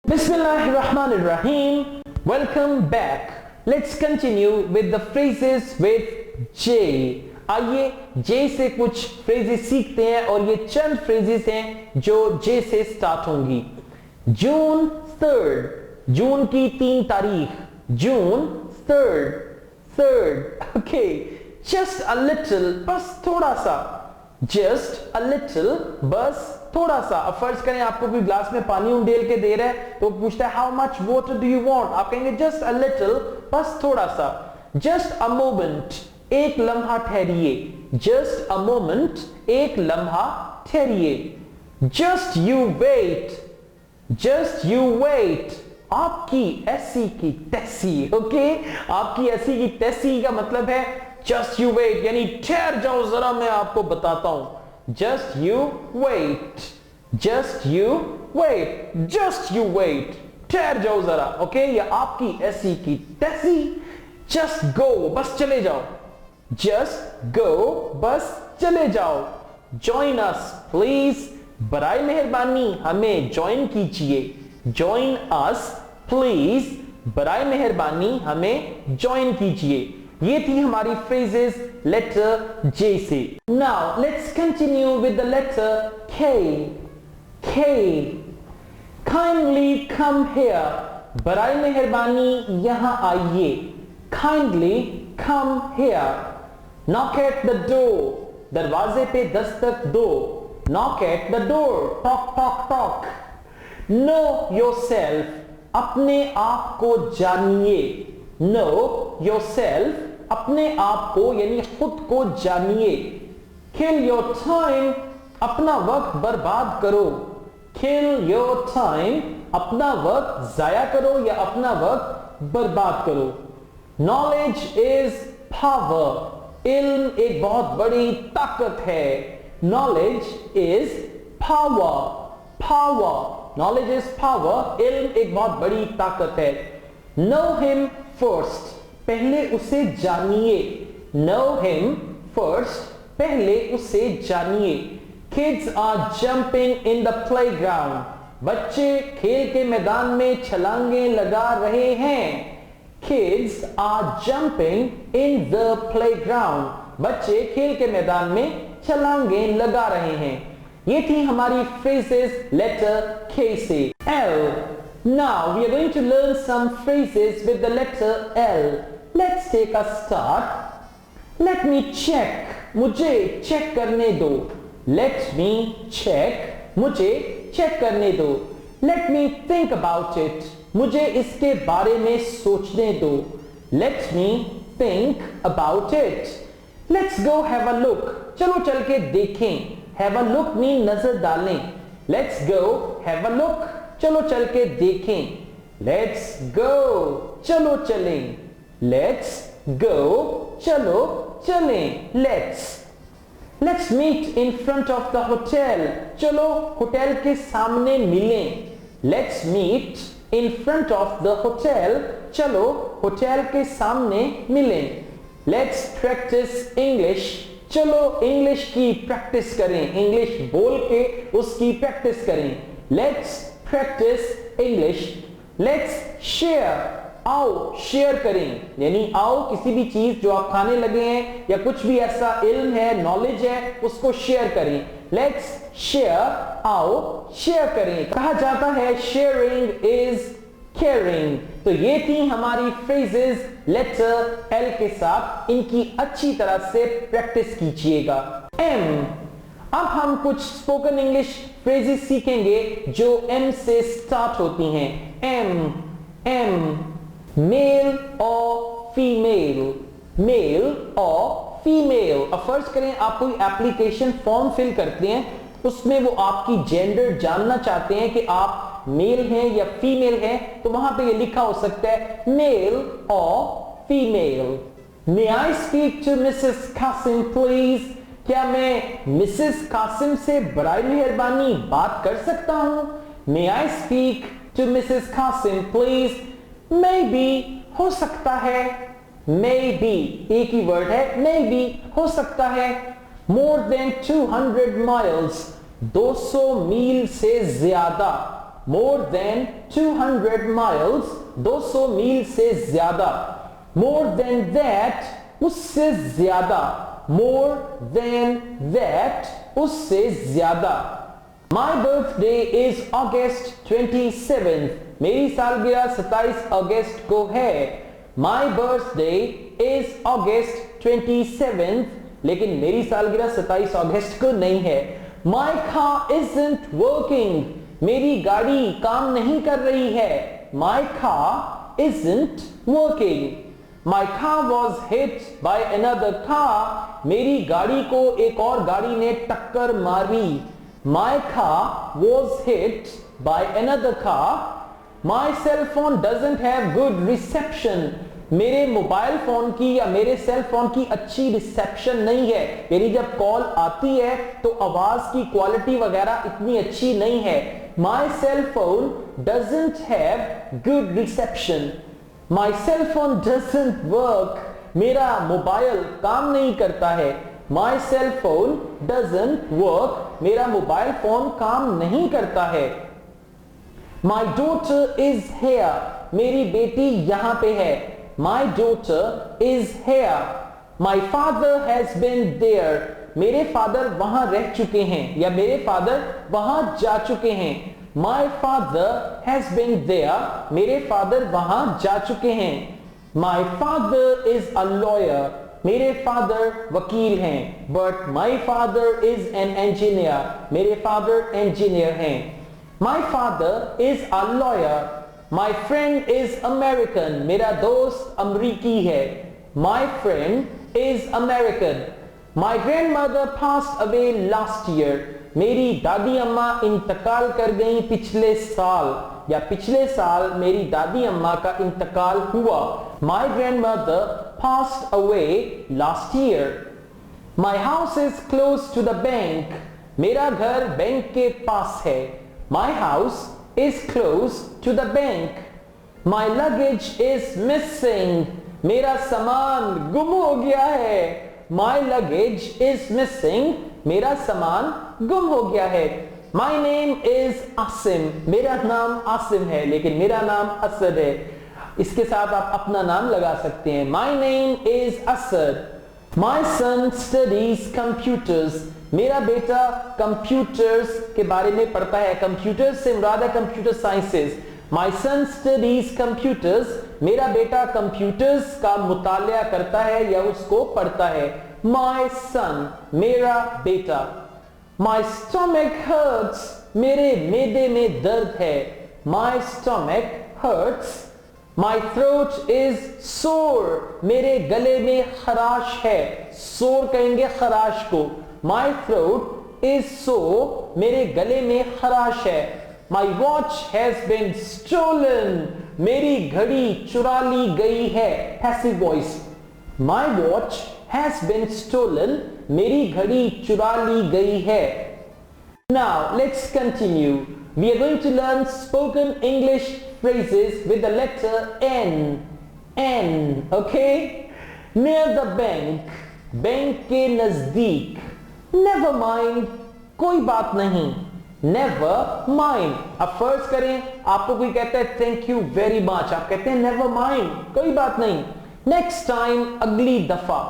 Bismillahirrahmanirrahim. Welcome back. Let's continue with the phrases with J. आइए J से कुछ phrases सीखते हैं और ये चंद phrases हैं जो J से start होंगी. June 3rd. जून की 3 तारीख. June 3rd. Okay. Just a little. बस थोड़ा सा. Just a little. बस थोड़ा सा. अब फर्ज करें आपको कोई ग्लास में पानी उंडेल के दे रहा है तो पूछता है how much water do you want? आप कहेंगे just a little, बस थोड़ा सा. Just a moment, एक लम्हा ठहरिए. Just a moment, एक लम्हा ठहरिए. Just you wait. Just you wait. आपकी ऐसी की तैसी. ओके, आपकी ऐसी की तैसी का मतलब है just you wait, यानी ठहर जाओ जरा मैं आपको बताता हूं. Just you wait. Just you wait. Just you wait. ठहर जाओ जरा. ओके, या आपकी ऐसी की तैसी. Just go. बस चले जाओ. Just go. बस चले जाओ. Join us, please. बराए मेहरबानी हमें ज्वाइन कीजिए. Join us, please. बराए मेहरबानी हमें ज्वाइन कीजिए. ये थी हमारी phrases letter J से. Now let's continue with the letter K. K. Kindly come here. बराए मेहरबानी यहाँ आइए. Kindly come here. Knock at the door. दरवाजे पे दस्तक दो. Knock at the door. Knock, knock, knock. Know yourself. अपने आप को जानिए. Know yourself. अपने आप को यानी खुद को जानिए. Kill your time. अपना वक्त बर्बाद करो. Kill your time. अपना वक्त जाया करो या अपना वक्त बर्बाद करो. Knowledge is power. इल्म एक बहुत बड़ी ताकत है. Knowledge is power. Power. Knowledge is power. इल्म एक बहुत बड़ी ताकत है. Know him first. पहले उसे जानिए. Know him first. पहले उसे जानिए. Kids are jumping in the playground. बच्चे खेल के मैदान में छलांगे लगा रहे हैं. Kids are jumping in the playground. बच्चे खेल के मैदान में छलांगे लगा रहे हैं. ये थी हमारी phrases letter K से. L. Now we are going to learn some phrases with the letter L. Let's take a start. Let me check. मुझे चेक करने दो. Let me check. मुझे चेक करने दो. Let me think about it. मुझे इसके बारे में सोचने दो. Let me think about it. Let's go have a look. चलो चल के देखें. Have a look mean नजर डालें. Let's go have a look. चलो चल के देखें. Let's go. चलो चलें. Let's go. चलो चलें. Let's meet in front of the hotel. चलो होटल के सामने मिलें. Let's meet in front of the hotel. चलो होटल के सामने मिलें. Let's practice English. चलो इंग्लिश की प्रैक्टिस करें. इंग्लिश बोल के उसकी प्रैक्टिस करें. Let's practice English. Let's share. आओ शेयर करें. यानी आओ किसी भी चीज जो आप खाने लगे हैं या कुछ भी ऐसा इल्म है, नॉलेज है, उसको शेयर करें. Let's share. आओ शेयर करें. कहा जाता है sharing is caring. तो ये थी हमारी phrases लेटर L के साथ. इनकी अच्छी तरह से प्रैक्टिस कीजिएगा. M. अब हम कुछ स्पोकन इंग्लिश phrases सीखेंगे जो M से स्टार्ट होती हैं. M. मेल और फीमेल. मेल और फीमेल. अब फर्ज करें आप कोई एप्लीकेशन फॉर्म फिल करते हैं, उसमें वो आपकी जेंडर जानना चाहते हैं कि आप मेल हैं या फीमेल हैं, तो वहां पे ये लिखा हो सकता है मेल और female. May I speak to Mrs Kasim please. क्या मैं मिसेस कासिम से बराए मेहरबानी बात कर सकता हूं? May I speak to Mrs Kasim please. Maybe हो सकता है. Maybe एक ही वर्ड है. Maybe हो सकता है. More than 200 miles 200 मील से ज्यादा. more than 200 miles, 200 मील से ज्यादा. More than that, उससे ज्यादा. More than that, उससे ज्यादा. My birthday is August 27th. मेरी सालगिरह 27 अगस्त को है. My birthday is August 27th. लेकिन मेरी सालगिरह 27 अगस्त को नहीं है. My car isn't working. मेरी गाड़ी काम नहीं कर रही है. My car isn't working. My car was hit by another car. मेरी गाड़ी को एक और गाड़ी ने टक्कर मारी. My car was hit by another car. My cell phone doesn't have good reception. मेरे मोबाइल फोन की या मेरे सेल फोन की अच्छी रिसेप्शन नहीं है. मेरी जब कॉल आती है तो आवाज की क्वालिटी वगैरह इतनी अच्छी नहीं है. My cell phone doesn't have good reception. My cell phone doesn't work. मेरा मोबाइल काम नहीं करता है. My cell phone doesn't work. मेरा मोबाइल फोन काम नहीं करता है. My daughter is here. मेरी बेटी यहां पे है. My daughter is here. My father has been there. मेरे फादर वहां रह चुके हैं या मेरे फादर वहां जा चुके हैं. My father has been there. मेरे फादर वहां जा चुके हैं. My father is a lawyer. मेरे फादर वकील हैं. But my father is an engineer. मेरे फादर इंजीनियर हैं. My father is a lawyer. My friend is American. मेरा दोस्त अमरीकी है. My friend is American. My grandmother passed away last year. मेरी दादी अम्मा इंतकाल कर गई पिछले साल या पिछले साल मेरी दादी अम्मा का इंतकाल हुआ. My grandmother passed away last year. My house is close to the bank. मेरा घर बैंक के पास है. My house is close to the bank. My luggage is missing. मेरा सामान गुम हो गया है. My luggage is missing. मेरा सामान गुम हो गया है. My name is Asim. मेरा नाम आसिम है लेकिन मेरा नाम असद है. इसके साथ आप अपना नाम लगा सकते हैं. My name is Asad. My son studies computers. मेरा बेटा कंप्यूटर्स के बारे में पढ़ता है. कंप्यूटर्स से मुराद है computer sciences. My son studies computers. मेरा बेटा कंप्यूटर्स का मुतालिया करता है या उसको पढ़ता है. My son, मेरा बेटा. My stomach hurts. मेरे मैदे में दर्द है. My stomach hurts. My throat is sore. मेरे गले में खराश है. Sore कहेंगे खराश को. My throat is sore. मेरे गले में खराश है. My watch has been stolen. मेरी घड़ी चुरा ली गई है. Passive voice. My watch has been stolen. मेरी घड़ी चुरा ली गई है. Now let's continue. We are going to learn spoken English phrases with the letter N. N. Okay? Near the bank. Bank के नजदीक. Never mind. कोई बात नहीं. Never mind. अब फर्ज करें आपको कोई कहता है थैंक यू वेरी मच, आप कहते हैं never mind, कोई बात नहीं. नेक्स्ट टाइम, अगली दफा.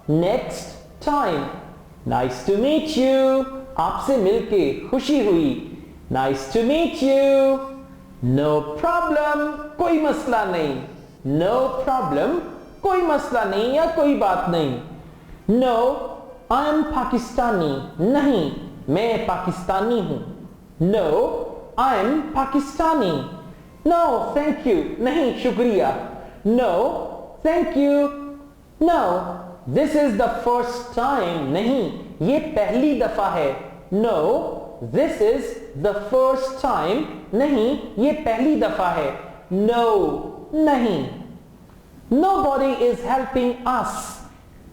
Next time. Nice to meet you. आपसे मिलके खुशी हुई. Nice to meet you. No problem. कोई मसला नहीं. No problem. कोई मसला नहीं या कोई बात नहीं. No I am Pakistani. नहीं, मैं पाकिस्तानी हूं. No I am Pakistani. No thank you. नहीं, शुक्रिया. No thank you. No this is the first time. नहीं, ये पहली दफा है. No this is the first time. नहीं, ये पहली दफा है. नो नहीं. Nobody is helping us.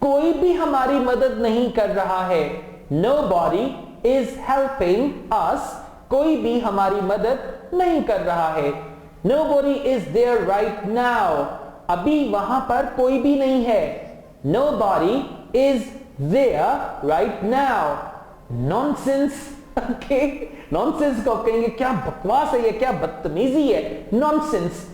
कोई भी हमारी मदद नहीं कर रहा है. Nobody is helping us. कोई भी हमारी मदद नहीं कर रहा है. Nobody is there right now. अभी वहां पर कोई भी नहीं है. Nobody is there right now. Nonsense. Okay, nonsense को कहेंगे क्या बकवास है ये, क्या बदतमीजी है, नॉनसेंस।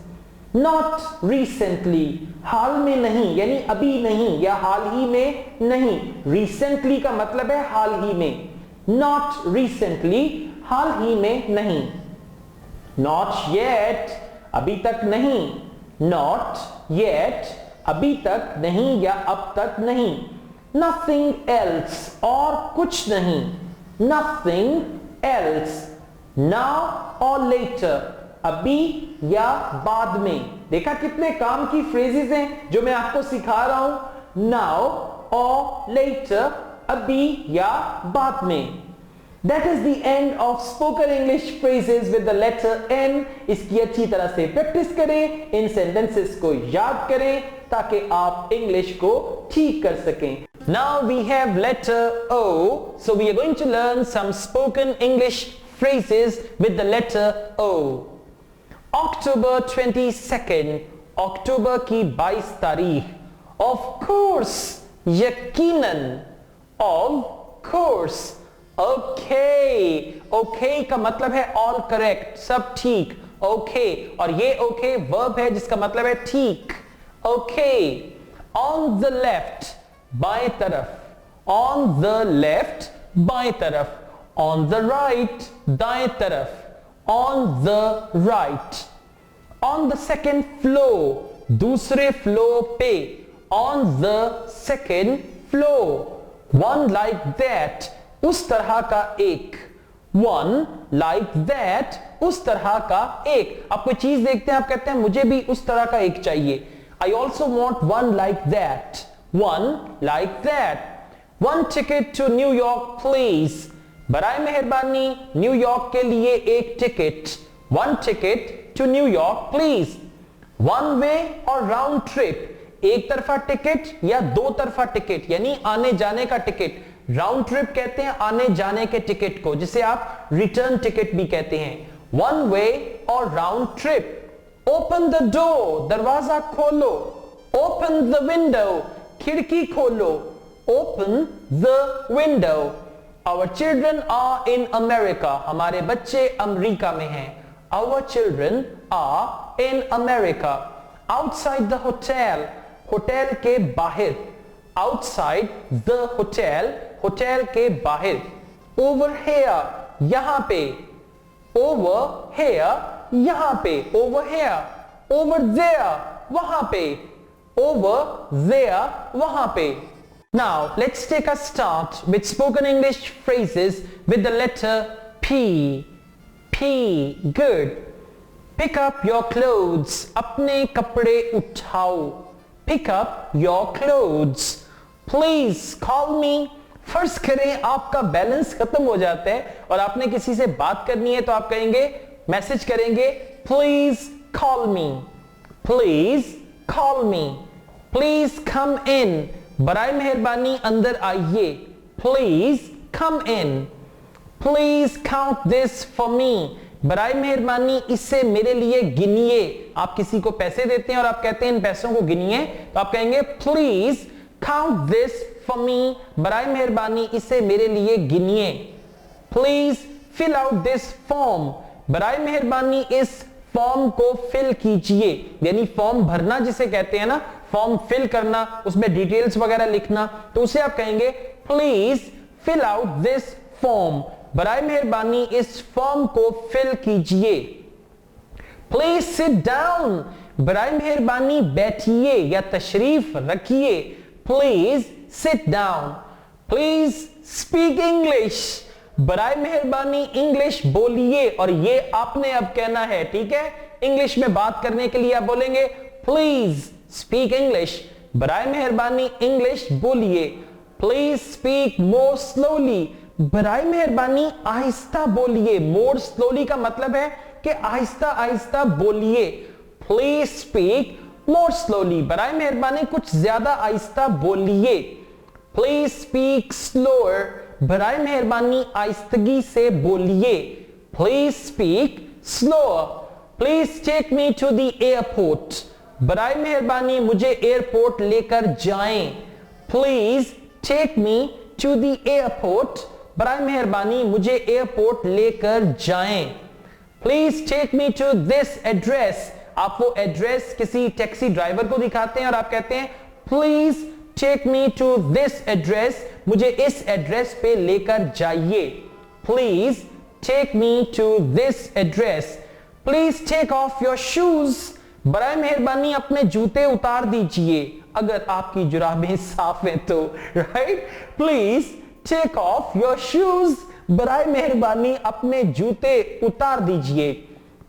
नॉट रिसेंटली, हाल में नहीं, यानी अभी नहीं या हाल ही में नहीं। रिसेंटली का मतलब है हाल ही में, नॉट रिसेंटली, हाल ही में नहीं। नॉट येट, अभी तक नहीं, नॉट येट, अभी तक नहीं या अब तक नहीं। नथिंग एल्स, और कुछ नहीं, नथिंग एल्स। नाउ और लेटर, अभी या बाद में। देखा कितने काम की फ्रेजेस हैं जो मैं आपको सिखा रहा हूं, नाउ और लेटर, अभी या बाद में। That is the end of spoken English phrases with the letter N. इसकी अच्छी तरह से प्रैक्टिस करें, इन सेंटेंसेस को याद करें ताकि आप इंग्लिश को ठीक कर सकें। Now we have letter O, so we are going to learn some spoken English phrases with the letter O. October 22nd, अक्टूबर की 22 तारीख। Of course, यकीनन, of course। ओके, ओके का मतलब है ऑल करेक्ट, सब ठीक, ओके। और ये ओके वर्ब है जिसका मतलब है ठीक, ओके। ऑन द लेफ्ट, बाएं तरफ, ऑन द लेफ्ट, बाएं तरफ। ऑन द राइट, दाएं तरफ, on the right. On the second floor, दूसरे फ्लोर पे, on the second floor. One like that, उस तरह का एक, वन लाइक दैट, उस तरह का एक। आप कोई चीज देखते हैं, आप कहते हैं मुझे भी उस तरह का एक चाहिए, I also want one like that, one like that. One ticket to New York please, बराए मेहरबानी न्यूयॉर्क के लिए एक टिकट, one ticket to New York please. One way और राउंड ट्रिप, एक तरफा टिकट या दो तरफा टिकट, यानी आने जाने का टिकट। राउंड ट्रिप कहते हैं आने जाने के टिकट को, जिसे आप रिटर्न टिकट भी कहते हैं। वन वे और round trip. Open the door, दरवाजा खोलो। ओपन द विंडो, खिड़की खोलो। Open the window. Our children are in America, हमारे बच्चे अमेरिका में हैं। Our children are in America. Outside the hotel, hotel के बाहर। आउटसाइड द होटल, होटल के बाहर। ओवर हेयर, यहां पे। ओवर हेयर, यहां पे। Over here. ओवर देयर, वहां पे। ओवर देयर, वहां पे। Now let's take a start with spoken English phrases with the letter P. P. Good. Pick up your clothes, अपने कपड़े उठाओ। Pick up your clothes. Please call me. फर्ज करें आपका बैलेंस खत्म हो जाता है और आपने किसी से बात करनी है, तो आप कहेंगे, मैसेज करेंगे, please call me, please call me. Please come in, बराए मेहरबानी अंदर आइए, please come in. Please count this for me, बराए मेहरबानी इसे मेरे लिए गिनिए। आप किसी को पैसे देते हैं और आप कहते हैं इन पैसों को गिनिए, तो आप कहेंगे please count this for me, बराए मेहरबानी इसे मेरे लिए गिनिए। Please fill out this form, बराए मेहरबानी इस फॉर्म को फिल कीजिए। यानी फॉर्म भरना जिसे कहते हैं ना, फॉर्म फिल करना, उसमें डिटेल्स वगैरह लिखना, तो उसे आप कहेंगे please fill out this form, बराए मेहरबानी इस फॉर्म को फिल कीजिए। प्लीज सिट डाउन, बराए मेहरबानी बैठिए या तशरीफ रखिए। Please sit down. Please speak English, बराए मेहरबानी इंग्लिश बोलिए। और ये आपने अब कहना है, ठीक है। इंग्लिश में बात करने के लिए आप बोलेंगे प्लीज स्पीक इंग्लिश, बराए मेहरबानी इंग्लिश बोलिए। प्लीज स्पीक मोर स्लोली, बराए मेहरबानी आहिस्ता बोलिए। मोर स्लोली का मतलब है कि आहिस्ता आहिस्ता बोलिए। प्लीज स्पीक मोर स्लोली, बराए मेहरबानी कुछ ज्यादा आहिस्ता बोलिए। प्लीज स्पीक स्लोअर, बराए मेहरबानी आहिस्तगी से बोलिए। Please speak slower. Please take me to the airport, बराए मेहरबानी मुझे एयरपोर्ट लेकर जाएं। Please take me to the airport, बराए मेहरबानी मुझे एयरपोर्ट लेकर जाएं। Please take me to this address. आप वो एड्रेस किसी टैक्सी ड्राइवर को दिखाते हैं और आप कहते हैं please take me to this address, मुझे इस एड्रेस पे लेकर जाइए। Please take me to this address. Please take off your shoes. बराए मेहरबानी अपने जूते उतार दीजिए, अगर आपकी जुराबें साफ हैं तो, right. Please take off your shoes. बराए मेहरबानी अपने जूते उतार दीजिए।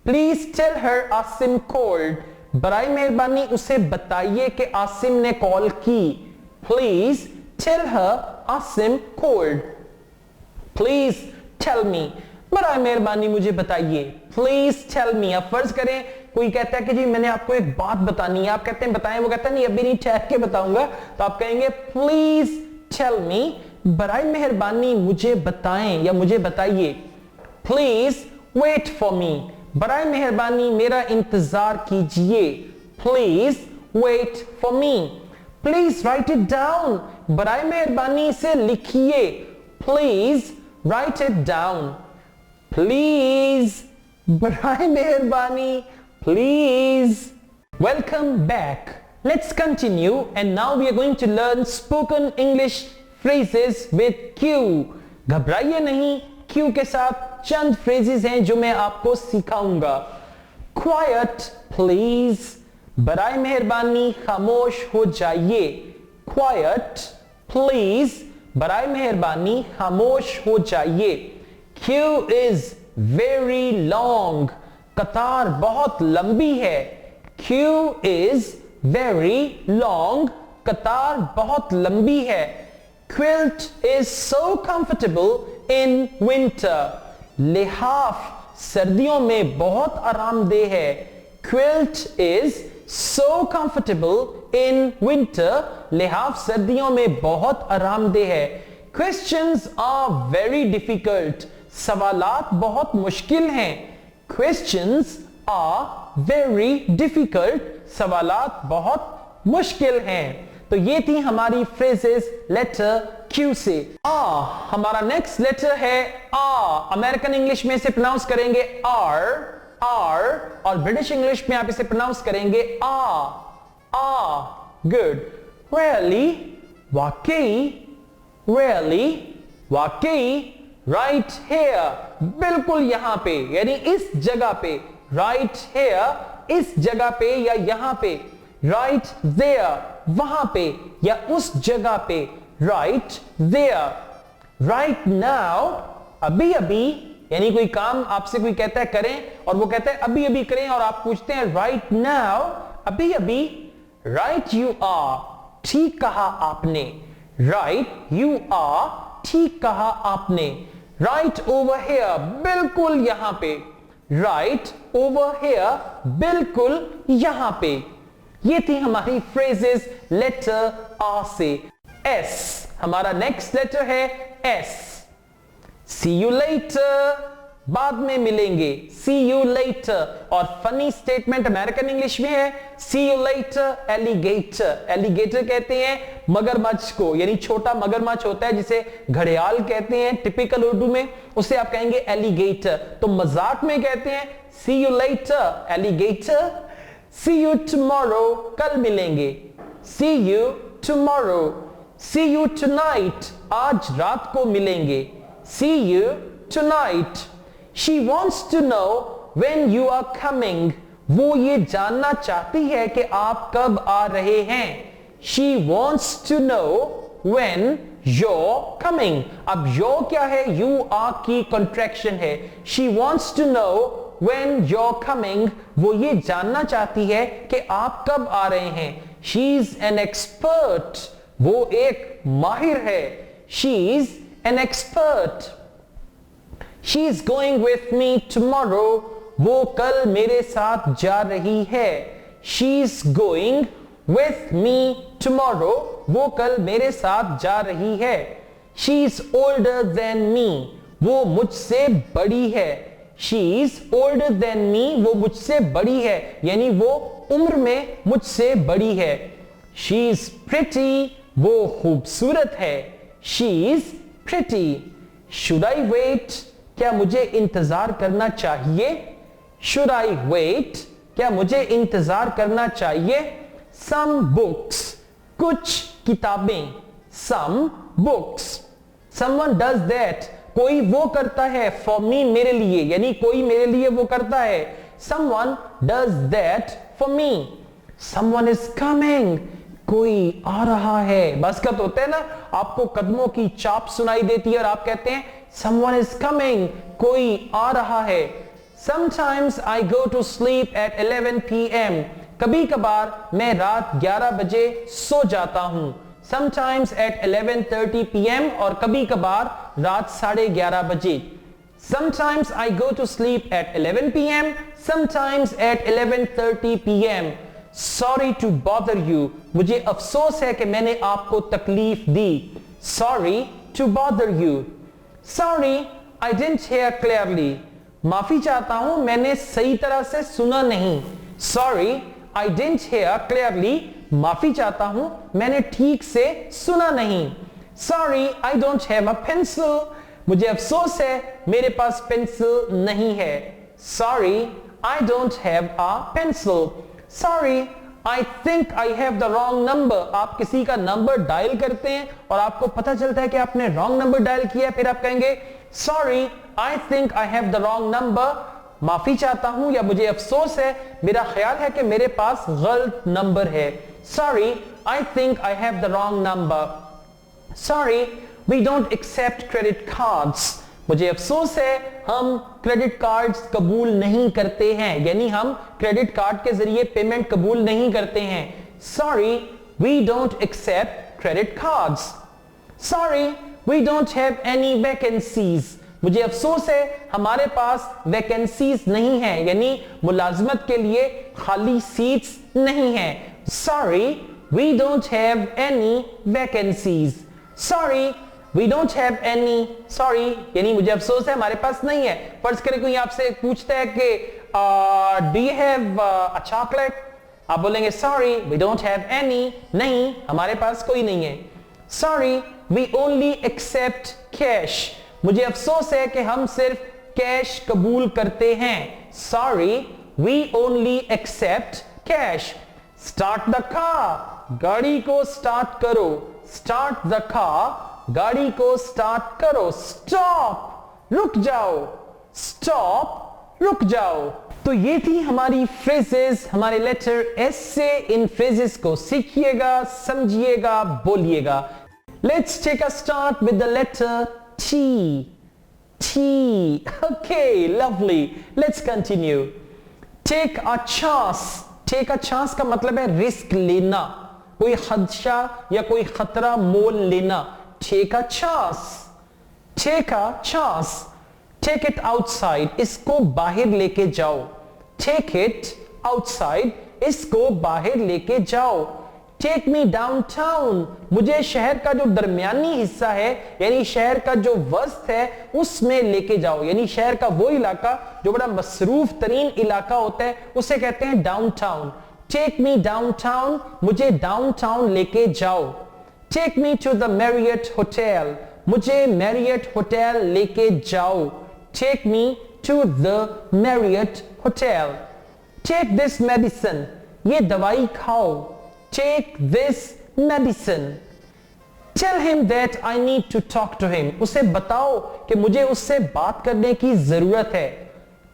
Please tell her Asim called. बराए मेहरबानी उसे बताइए कि आसिम ने कॉल की। Please tell her Asim called. Please tell me. बराए मेहरबानी मुझे बताइए। Please tell me. अब फर्ज करें कोई कहता है कि जी मैंने आपको एक बात बतानी है, आप कहते हैं बताएं, वो कहता है नहीं अभी नहीं, ठहर के बताऊंगा, तो आप कहेंगे प्लीज टेल मी। बराए मेहरबानी मुझे बताएं या मुझे बताइए। Please wait for me. बराए मेहरबानी मेरा इंतजार कीजिए। Please wait for me. Please write it down. बराए मेहरबानी इसे लिखिए। Please write it down. Please. बराए मेहरबानी please. Welcome back. Let's continue and now we are going to learn spoken English phrases with Q. घबराइए नहीं, Q के साथ चंद phrases हैं जो मैं आपको सिखाऊंगा। Quiet please. बराए मेहरबानी खामोश हो जाइए। Quiet please. बराए मेहरबानी खामोश हो जाइए। Queue is very long. कतार बहुत लंबी है। Queue is very long. कतार बहुत लंबी है। Quilt is so comfortable in winter. लिहाफ सर्दियों में बहुत आरामदेह है। Quilt is so comfortable in winter. लिहाफ सर्दियों में बहुत आरामदेह है। Questions are very difficult. सवालात बहुत मुश्किल हैं। Questions are very difficult. सवालात बहुत मुश्किल हैं। तो ये थी हमारी फ्रेजेस लेटर Q से। हमारा नेक्स्ट लेटर है अमेरिकन इंग्लिश में इसे प्रोनाउंस करेंगे R और ब्रिटिश इंग्लिश में आप इसे प्रोनाउंस करेंगे गुड। Really, वाकई, राइट हेयर, बिल्कुल यहां पे, यानी इस जगह पे। राइट हेयर, इस जगह पे या यहां पे। राइट देयर, वहां पे या उस जगह पे। Right there. राइट नाउ, अभी अभी, यानी कोई काम आपसे कोई कहता है करें और वो कहता है अभी अभी करें और आप पूछते हैं राइट नाउ, अभी अभी। राइट यू आर, ठीक कहा आपने। राइट यू आर, ठीक कहा आपने। राइट ओवर हेयर, बिल्कुल यहां पे। राइट ओवर हेयर, बिल्कुल यहां पे। ये थी हमारी फ्रेजेस लेटर आर से। एस, हमारा नेक्स्ट लेटर है एस। सी यू लेटर, बाद में मिलेंगे। See you letter. और फनी स्टेटमेंट अमेरिकन इंग्लिश में है सी यू लेटर एलिगेटर। एलिगेटर कहते हैं मगरमच्छ को, यानी छोटा मगरमच्छ होता है जिसे घड़ियाल कहते हैं टिपिकल उर्दू में, उसे आप कहेंगे एलिगेटर। तो मजाक में कहते हैं see you later alligator. See you tomorrow, कल मिलेंगे। See you tomorrow. See you tonight, आज रात को मिलेंगे। See you tonight. She wants to know when you are coming. वो ये जानना चाहती है कि आप कब आ रहे हैं। She wants to know when you're coming. अब you're क्या है? You are की contraction है। She wants to know when you're coming. वो ये जानना चाहती है कि आप कब आ रहे हैं। She's an expert. वो एक माहिर है। She's an expert. She is going with me tomorrow. वो कल मेरे साथ जा रही है। She is going with me tomorrow. वो कल मेरे साथ जा रही है। She is older than me. वो मुझसे बड़ी है। She is older than me. वो मुझसे बड़ी है, यानी वो उम्र में मुझसे बड़ी है। She is pretty. वो खूबसूरत है। She is pretty. Should I wait? क्या मुझे इंतजार करना चाहिए? Should I wait? क्या मुझे इंतजार करना चाहिए? Some books, कुछ किताबें. Some books. Someone does that. कोई वो करता है. For me, मेरे लिए. यानी कोई मेरे लिए वो करता है. Someone does that for me. Someone is coming. कोई आ रहा है. बसकत होते हैं ना, आपको कदमों की चाप सुनाई देती है और आप कहते हैं someone is coming. कोई आ रहा है. Sometimes I go to sleep at 11 p.m. कभी कभार मैं रात 11 बजे सो जाता हूं. Sometimes at 11:30 p.m. और कभी कभार रात 11:30 बजे. Sometimes I go to sleep at 11 p.m. Sometimes at 11:30 p.m. Sorry to bother you. मुझे अफसोस है कि मैंने आपको तकलीफ दी. Sorry to bother you. Sorry, I didn't hear clearly. माफी चाहता हूं, मैंने सही तरह से सुना नहीं. Sorry, I didn't hear clearly. माफी चाहता हूं, मैंने ठीक से सुना नहीं. Sorry, I don't have a pencil. मुझे अफसोस है, मेरे पास पेंसिल नहीं है. Sorry, I don't have a pencil. Sorry, I think I have the wrong number. आप किसी का नंबर डायल करते हैं और आपको पता चलता है कि आपने रॉन्ग नंबर डायल किया, फिर आप कहेंगे Sorry, I think I have the wrong number. माफी चाहता हूं या मुझे अफसोस है, मेरा ख्याल है कि मेरे पास गलत नंबर है. Sorry, I think I have the wrong number. Sorry, we don't accept credit cards. मुझे अफसोस है, हम क्रेडिट कार्ड्स कबूल नहीं करते हैं. यानी हम क्रेडिट कार्ड के जरिए पेमेंट कबूल नहीं करते हैं. Sorry, we don't accept credit cards. Sorry, we don't have any vacancies. मुझे अफसोस है, हमारे पास वैकेंसीज नहीं है. यानी मुलाजमत के लिए खाली सीट्स नहीं है. Sorry, we don't have any vacancies. Sorry, we don't have any. Sorry, यानी मुझे अफसोस है, हमारे पास नहीं है. फर्ज करें कोई आपसे पूछता है कि do you have a chocolate? आप बोलेंगे sorry, we don't have any. नहीं, हमारे पास कोई नहीं है. Sorry, we only accept cash. मुझे अफसोस है कि हम सिर्फ कैश कबूल करते हैं. Sorry, we only accept cash. Start the car. गाड़ी को स्टार्ट करो. Start the car. गाड़ी को स्टार्ट करो. Stop. रुक जाओ. Stop. रुक जाओ. तो ये थी हमारी फ्रेजेस, हमारे लेटर एस से. इन फ्रेजेस को सीखिएगा, समझिएगा, बोलिएगा. Let's take a start with the letter T. T. Okay, lovely. Let's continue. Take a chance. Take a chance का मतलब है रिस्क लेना, कोई खदशा या कोई खतरा मोल लेना. Take a chance. Take a chance. Take it outside. इसको बाहर लेके जाओ. Take it outside. इसको बाहर लेके जाओ. Take me downtown. मुझे शहर का जो दरमियानी हिस्सा है, यानी शहर का जो वस्त है, उसमें लेके जाओ. यानी शहर का वो इलाका जो बड़ा मसरूफ तरीन इलाका होता है, उसे कहते हैं डाउनटाउन. Take me downtown. मुझे डाउनटाउन लेके जाओ. Take me to the Marriott Hotel. मुझे Marriott Hotel लेके जाओ. Take me to the Marriott Hotel. Take this medicine. ये दवाई खाओ. Take this medicine. Tell him that I need to talk to him. उसे बताओ कि मुझे उससे बात करने की जरूरत है.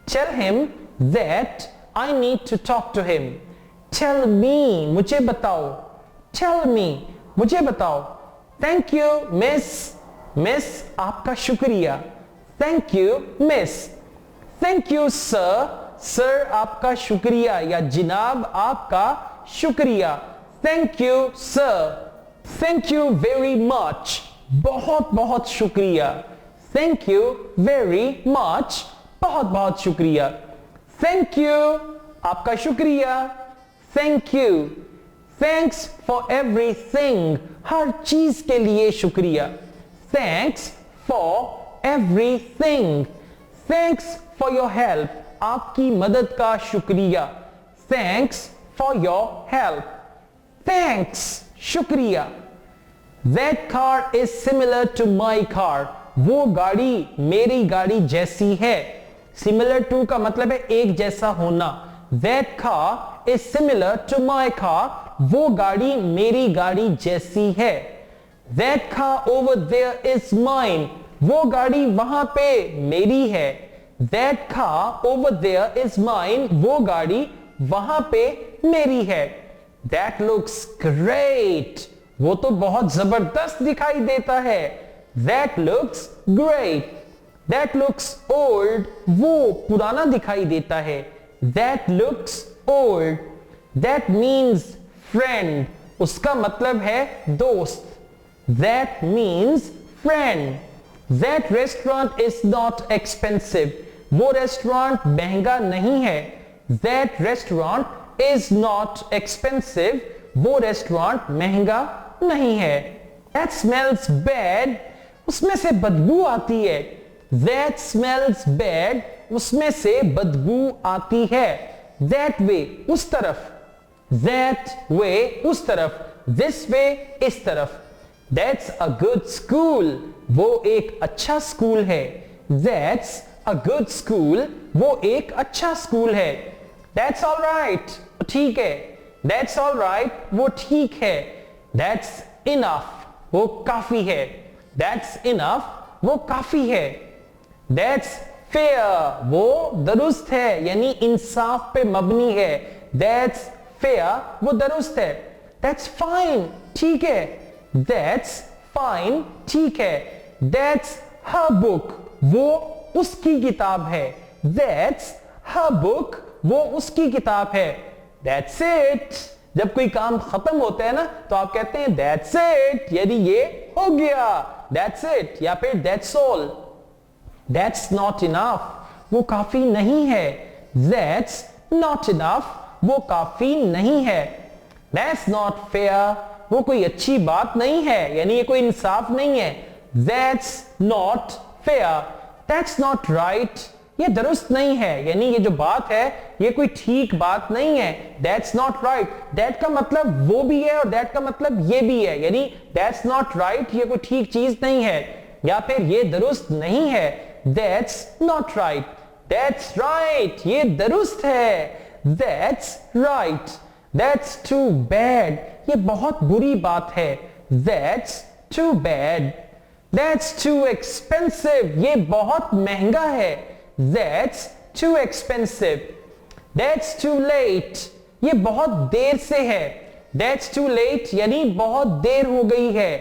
Tell him that I need to talk to him. Tell me. मुझे बताओ. Tell me. मुझे बताओ. Thank you, miss. Miss, आपका शुक्रिया. Thank you, miss. Thank you, sir. Sir, आपका शुक्रिया या जिनाब आपका शुक्रिया. Thank you, sir. Thank you very much. बहुत बहुत शुक्रिया. Thank you very much. बहुत बहुत शुक्रिया. Thank you. आपका शुक्रिया. Thank you. Thanks for everything. हर चीज के लिए शुक्रिया. Thanks for everything. Thanks for your help. आपकी मदद का शुक्रिया. Thanks for your help. Thanks. शुक्रिया. That car is similar to my car. वो गाड़ी मेरी गाड़ी जैसी है। सिमिलर टू का मतलब है एक जैसा होना। That car is similar to my car. वो गाड़ी मेरी गाड़ी जैसी है। That car over there is mine. वो गाड़ी वहां पे मेरी है। That car over there is mine. वो गाड़ी वहां पे मेरी है। That looks great. वो तो बहुत जबरदस्त दिखाई देता है। That looks great. That looks old. वो पुराना दिखाई देता है। That looks old. That means friend. उसका मतलब है दोस्त। That means friend. That restaurant is not expensive. वो रेस्टोरेंट महंगा नहीं है। That restaurant is not expensive. वो रेस्टोरेंट महंगा नहीं है। That smells bad. उसमें से बदबू आती है। That smells bad. उसमें से बदबू आती है। That way उस तरफ। That way उस तरफ। This way इस तरफ। That's a good school. वो एक अच्छा स्कूल है। That's a good school. वो एक अच्छा स्कूल है। That's all right. ठीक है। That's all right. वो ठीक है। That's enough. वो काफी है। That's enough. वो काफी है। That's fair. वो दुरुस्त है यानी इंसाफ पे मबनी है। That's fair. वो दुरुस्त है। That's fine. ठीक है। That's fine. ठीक है। That's her book. वो उसकी किताब है। That's her book. वो उसकी किताब है। That's it. जब कोई काम खत्म होता है ना तो आप कहते हैं That's it. यदि ये हो गया That's it या फिर That's all. That's not enough. वो काफी नहीं है। That's not enough. वो काफी नहीं है। That's not fair. वो कोई अच्छी बात नहीं है यानी ये कोई इंसाफ नहीं है। That's not fair. That's not right. ये दुरुस्त नहीं है यानी ये जो बात है ये कोई ठीक बात नहीं है। That's not right. That का मतलब वो भी है और that का मतलब ये भी है यानी That's not right. ये कोई ठीक चीज नहीं है या फिर ये दुरुस्त नहीं है। That's not right. That's right. ये दुरुस्त है। That's right. That's too bad. ये बहुत बुरी बात है। That's too bad. That's too expensive. ये बहुत महंगा है। That's too expensive. That's too late. ये बहुत देर से है। That's too late यानी बहुत देर हो गई है।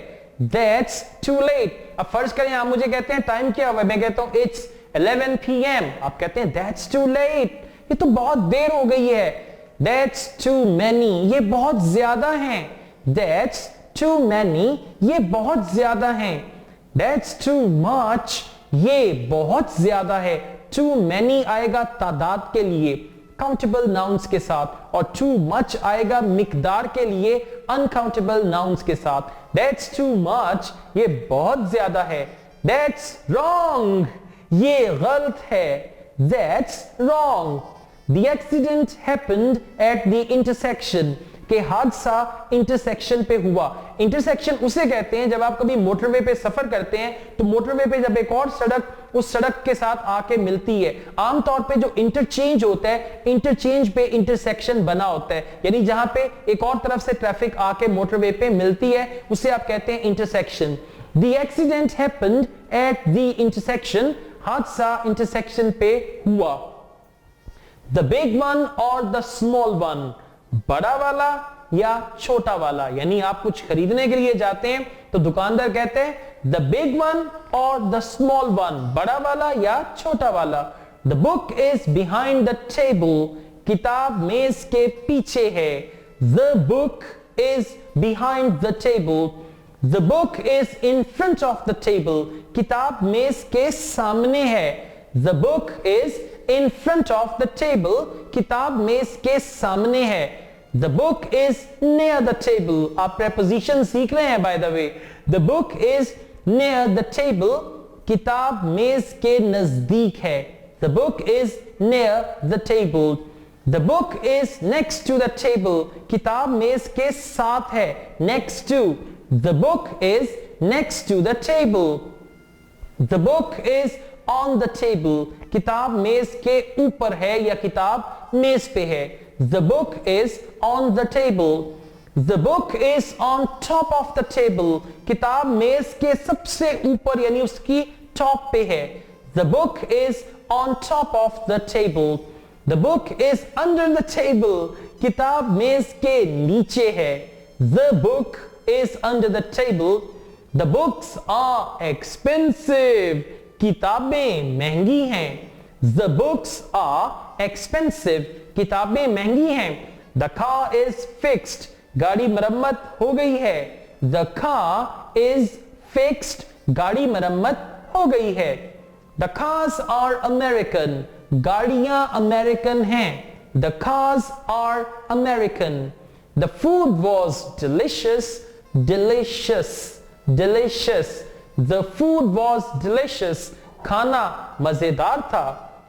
That's too late. अब फर्ज करें आप मुझे कहते हैं टाइम क्या हुआ, मैं कहता हूं It's 11 PM. आप कहते हैं That's too late. ये तो बहुत देर हो गई है। That's too many. ये बहुत ज्यादा हैं। That's too many. ये बहुत ज्यादा हैं। That's too much. ये बहुत ज्यादा है। Too many आएगा तादाद के लिए काउंटेबल नाउन्स के साथ और too much आएगा मिकदार के लिए अनकाउंटेबल नाउन्स के साथ। That's too much. ये बहुत ज्यादा है। That's wrong. ये गलत है। That's wrong. The accident happened at the intersection. कि हादसा इंटरसेक्शन पे हुआ। इंटरसेक्शन उसे कहते हैं जब आप कभी मोटरवे पे सफर करते हैं तो मोटरवे पे जब एक और सड़क उस सड़क के साथ आके मिलती है। आमतौर पे जो इंटरचेंज होता है इंटरचेंज पे इंटरसेक्शन बना होता है यानी जहां पे एक और तरफ से ट्रैफिक आके मोटरवे पे मिलती है उसे आप कहते हैं intersection. The accident happened at the intersection. हादसा इंटरसेक्शन पे हुआ। The big one or the small one. बड़ा वाला या छोटा वाला यानी आप कुछ खरीदने के लिए जाते हैं तो दुकानदार कहते हैं द बिग वन और द स्मॉल वन, बड़ा वाला या छोटा वाला। The book is behind the table. किताब मेज के पीछे है। The book is behind the table. The book is in front of the table. किताब मेज के सामने है। The book is in front of the table. किताब मेज के सामने है। The book is near the table. आप preposition सीख रहे हैं by the way. The book is near the table. किताब मेज के नजदीक है। The book is near the table. The book is next to the table. किताब मेज के साथ है। Next to. The book is next to the table. The book is on the table. किताब मेज के ऊपर है या किताब मेज पे है. The book is on the table. The book is on top of the table. किताब मेज के सबसे ऊपर यानी उसकी टॉप पे है. The book is on top of the table. The book is under the table. किताब मेज के नीचे है. The book is under the table. The books are expensive. किताबें महंगी हैं. The books are expensive. किताबें महंगी हैं. The car is fixed. गाड़ी मरम्मत हो गई है. The car is fixed. गाड़ी मरम्मत हो गई है. The cars are American. गाड़ियां अमेरिकन हैं. The cars are American. The food was delicious. Delicious. Delicious. The food was delicious. खाना मजेदार था.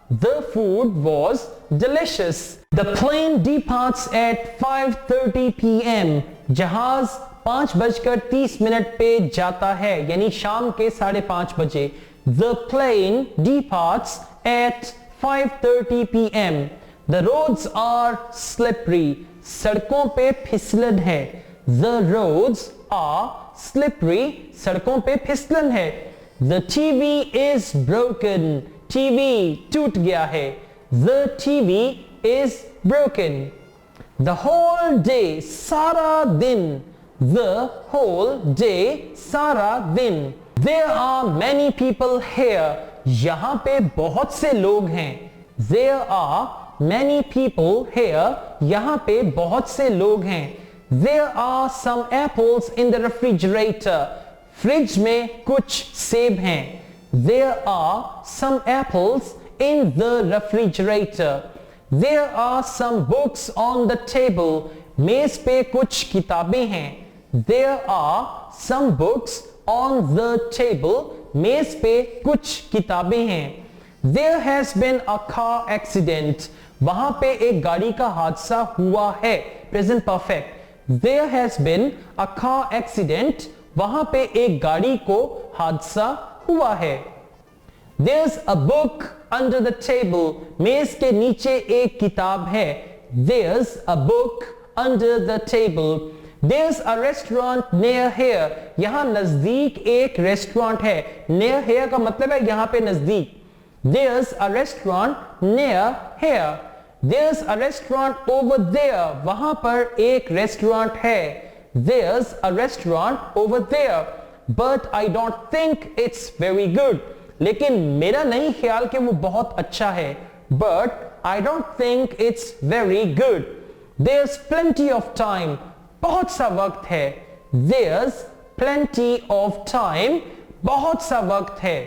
The food was delicious. The plane departs at 5:30 p.m. जहाज 5:30 पे जाता है यानी शाम के 5:30 बजे. The plane departs at 5:30 p.m. The roads are slippery. सड़कों पे फिसलन है. The roads are slippery. सड़कों पे फिसलन है. The TV is broken. TV टूट गया है. The TV is broken. The whole day. सारा दिन. The whole day. सारा दिन. There are many people here. यहाँ पे बहुत से लोग हैं. There are many people here. यहाँ पे बहुत से लोग हैं. There are some apples in the refrigerator. Fridge में कुछ सेब हैं. There are some apples in the refrigerator. There are some books on the table. मेज पे कुछ किताबें हैं. There are some books on the table. मेज पे कुछ किताबें हैं. There has been a car accident. वहां पे एक गाड़ी का हादसा हुआ है. Present perfect. There has been a car accident. वहां पे एक गाड़ी को हादसा हुआ है. There's a book under the table. मेज के नीचे एक किताब है. There's a book under the table. There's a restaurant near here. यहां नजदीक एक रेस्टोरेंट है. Near here का मतलब है यहां पे नजदीक. There's a restaurant near here. There's a restaurant over there. वहां पर एक रेस्टोरेंट है. There's a restaurant over there. But I don't think it's very good. लेकिन मेरा नहीं ख्याल कि वो बहुत अच्छा है. But I don't think it's very good. There's plenty of time. बहुत सा वक्त है. There's plenty of time. बहुत सा वक्त है.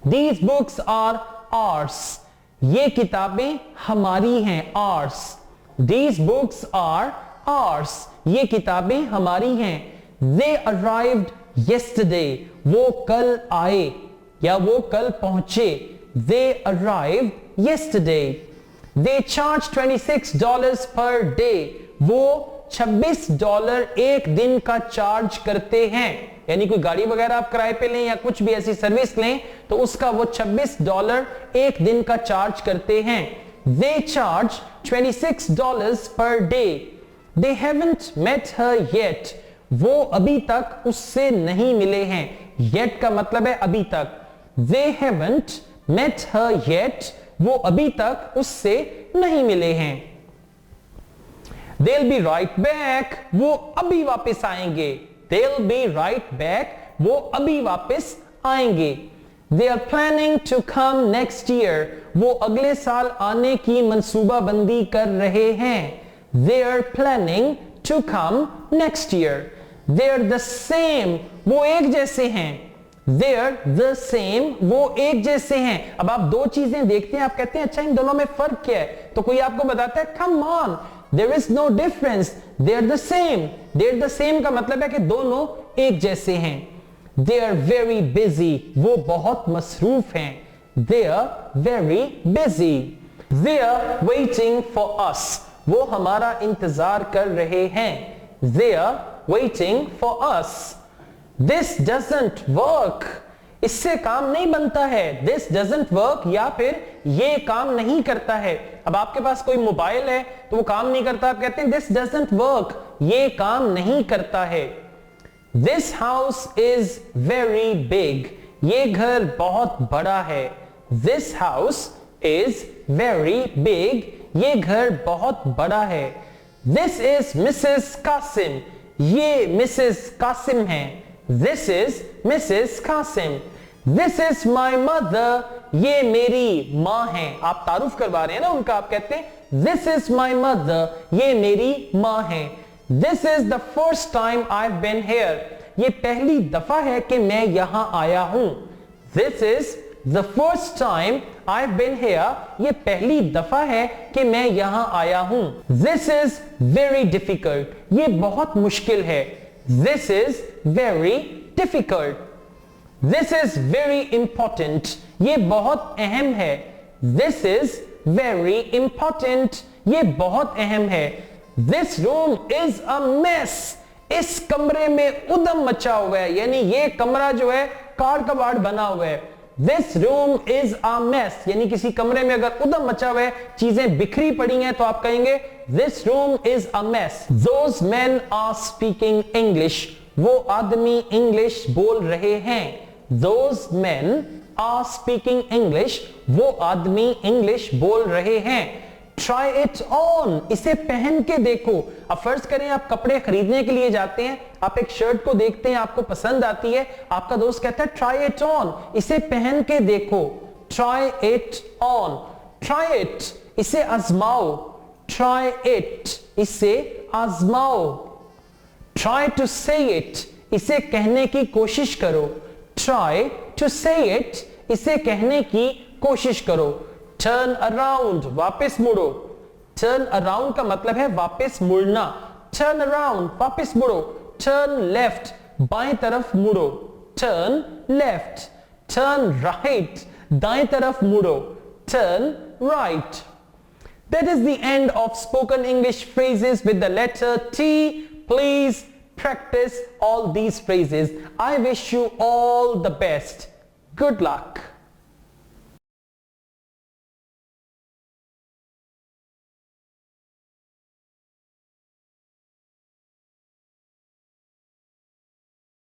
These books are ours. ये किताबें हमारी हैं. Ours. These books are ours. ये किताबें हमारी हैं. They arrived yesterday. वो कल आए या वो कल पहुंचे. They arrived yesterday. They charge $26 per day. वो $26 एक दिन का चार्ज करते हैं. यानी कोई गाड़ी वगैरह आप किराए पे लें या कुछ भी ऐसी सर्विस लें तो उसका वो $26 एक दिन का चार्ज करते हैं. They charge $26 per day. They haven't met her yet. वो अभी तक उससे नहीं मिले हैं. Yet का मतलब है अभी तक. They haven't met her yet. वो अभी तक उससे नहीं मिले हैं. They'll be right back. वो अभी वापस आएंगे. They'll be right back. वो अभी वापस आएंगे. They are planning to come next year. वो अगले साल आने की मंसूबाबंदी कर रहे हैं. They are planning to come next year. They are the same. वो एक जैसे हैं. They are the same. वो एक जैसे हैं. अब आप दो चीजें देखते हैं, आप कहते हैं अच्छा इन दोनों में फर्क क्या है, तो कोई आपको बताता है come on, there is no difference. They are the same. They are the same का मतलब है कि दोनों एक जैसे हैं. They are very busy. वो बहुत मसरूफ हैं. They are very busy. They are waiting for us. वो हमारा इंतजार कर रहे हैं. They are waiting for us. This doesn't work. इससे काम नहीं बनता है, दिस डजंट वर्क, या फिर ये काम नहीं करता है। अब आपके पास कोई मोबाइल है तो वो काम नहीं करता, आप कहते हैं दिस डजंट वर्क, ये काम नहीं करता है। This house is very big, ये घर बहुत बड़ा है। This house is very big, ये घर बहुत बड़ा है। दिस इज मिसेस कासिम, ये मिसेस कासिम है। This is Mrs Kasim. This is my mother, ये मेरी माँ है। आप तारुफ करवा रहे हैं ना उनका, आप कहते हैं दिस इज माई मदर, ये मेरी माँ है। This is the first time I have been here, ये पहली दफा है कि मैं यहां आया हूं। This is the first time I have been here, ये पहली दफा है कि मैं यहां आया हूं। दिस इज वेरी डिफिकल्ट, ये बहुत मुश्किल है। This is very difficult. This is very important, ये बहुत अहम है। दिस इज वेरी इंपॉर्टेंट, ये बहुत अहम है। This room is a mess, इस कमरे में उदम मचा हुआ है, यानी ये कमरा जो है कार कबाड़ बना हुआ है। This room is a mess, यानी किसी कमरे में अगर उदम मचा हुआ है, चीजें बिखरी पड़ी हैं, तो आप कहेंगे this room is a mess. Those men are speaking English, वो आदमी इंग्लिश बोल रहे हैं। Those men are speaking English, वो आदमी इंग्लिश बोल रहे हैं। Try it on, इसे पहन के देखो। अब फर्ज करें आप कपड़े खरीदने के लिए जाते हैं, आप एक शर्ट को देखते हैं, आपको पसंद आती है, आपका दोस्त कहता है try it on, इसे पहन के देखो। Try it on, try it, इसे आजमाओ। Try it, इसे आजमाओ। Try to say it, इसे कहने की कोशिश करो। Try to say it, इसे कहने की कोशिश करो। Turn around, वापस मुड़ो। Turn around का मतलब है वापस मुड़ना। Turn around, वापस मुड़ो। Turn left, बाएं तरफ मुड़ो। Turn left, turn right, दाएं तरफ मुड़ो। Turn right. That is the end of spoken English phrases with the letter T. Please practice all these phrases. I wish you all the best. Good luck.